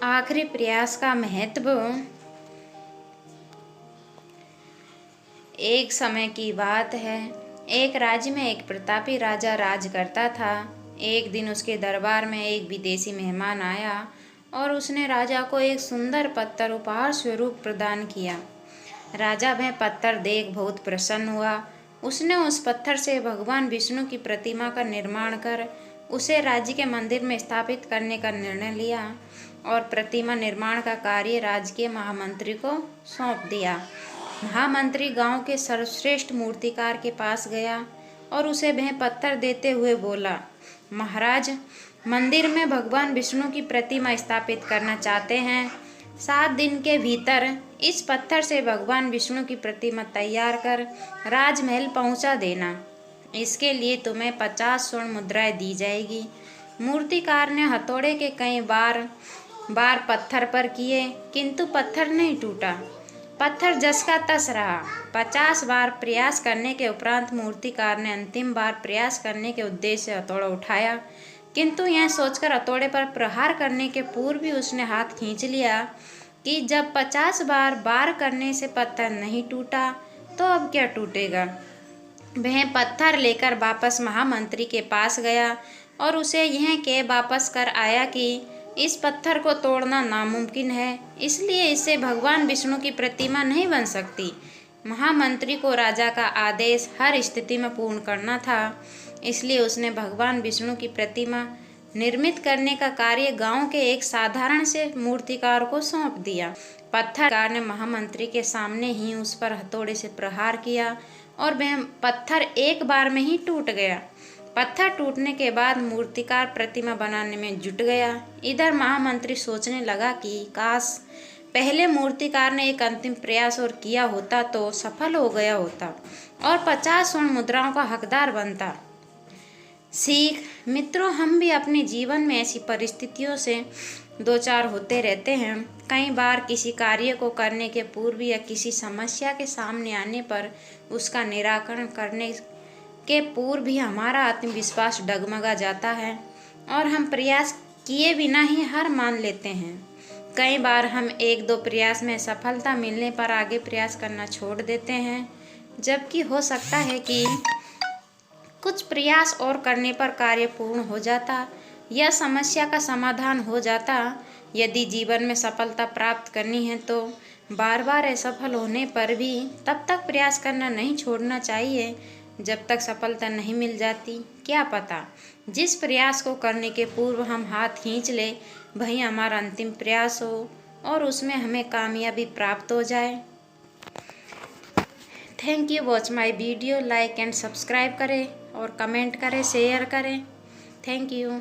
आखिरी प्रयास का महत्व। एक समय की बात है, एक राज्य में एक प्रतापी राजा राज करता था। एक दिन उसके दरबार में एक विदेशी मेहमान आया और उसने राजा को एक सुंदर पत्थर उपहार स्वरूप प्रदान किया। राजा वह पत्थर देख बहुत प्रसन्न हुआ। उसने उस पत्थर से भगवान विष्णु की प्रतिमा का निर्माण कर उसे राज्य के मंदिर में स्थापित करने का निर्णय लिया और प्रतिमा निर्माण का कार्य राज्य के महामंत्री को सौंप दिया। महामंत्री गांव के सर्वश्रेष्ठ मूर्तिकार के पास गया और उसे वह पत्थर देते हुए बोला, महाराज, मंदिर में भगवान विष्णु की प्रतिमा स्थापित करना चाहते हैं। 7 दिन के भीतर इस पत्थर से भगवान विष्णु की प्रतिमा तैयार कर राजमहल पहुंचा देना। इसके लिए तुम्हें 50 स्वर्ण मुद्राएं दी जाएगी। मूर्तिकार ने हथौड़े के कई बार पत्थर पर किए, किंतु पत्थर नहीं टूटा। पत्थर जस का तस रहा। 50 बार प्रयास करने के उपरांत मूर्तिकार ने अंतिम बार प्रयास करने के उद्देश्य से हथौड़ा उठाया, किंतु यह सोचकर हथौड़े पर प्रहार करने के पूर्व ही उसने हाथ खींच लिया कि जब 50 बार करने से पत्थर नहीं टूटा तो अब क्या टूटेगा। वह पत्थर लेकर वापस महामंत्री के पास गया और उसे यह कह वापस कर आया कि इस पत्थर को तोड़ना नामुमकिन है, इसलिए इससे भगवान विष्णु की प्रतिमा नहीं बन सकती। महामंत्री को राजा का आदेश हर स्थिति में पूर्ण करना था, इसलिए उसने भगवान विष्णु की प्रतिमा निर्मित करने का कार्य गांव के एक साधारण से मूर्तिकार को सौंप दिया। पत्थरकार ने महामंत्री के सामने ही उस पर हथौड़े से प्रहार किया और वह पत्थर एक बार में ही टूट गया। पत्थर टूटने के बाद मूर्तिकार प्रतिमा बनाने में जुट गया। इधर महामंत्री सोचने लगा कि काश पहले मूर्तिकार ने एक अंतिम प्रयास और किया होता तो सफल हो गया होता और 50 स्वर्ण मुद्राओं का हकदार बनता। सीख मित्रों, हम भी अपने जीवन में ऐसी परिस्थितियों से दो चार होते रहते हैं। कई बार किसी कार्य को करने के पूर्व या किसी समस्या के सामने आने पर उसका निराकरण करने के पूर्व भी हमारा आत्मविश्वास डगमगा जाता है और हम प्रयास किए बिना ही हार मान लेते हैं। कई बार हम 1-2 प्रयास में सफलता मिलने पर आगे प्रयास करना छोड़ देते हैं, जबकि हो सकता है कि कुछ प्रयास और करने पर कार्य पूर्ण हो जाता या समस्या का समाधान हो जाता। यदि जीवन में सफलता प्राप्त करनी है तो बार बार असफल होने पर भी तब तक प्रयास करना नहीं छोड़ना चाहिए जब तक सफलता नहीं मिल जाती। क्या पता जिस प्रयास को करने के पूर्व हम हाथ खींच ले वही हमारा अंतिम प्रयास हो और उसमें हमें कामयाबी प्राप्त हो जाए। Thank you watch my video. Like and subscribe करें और कमेंट करें, शेयर करें। Thank you.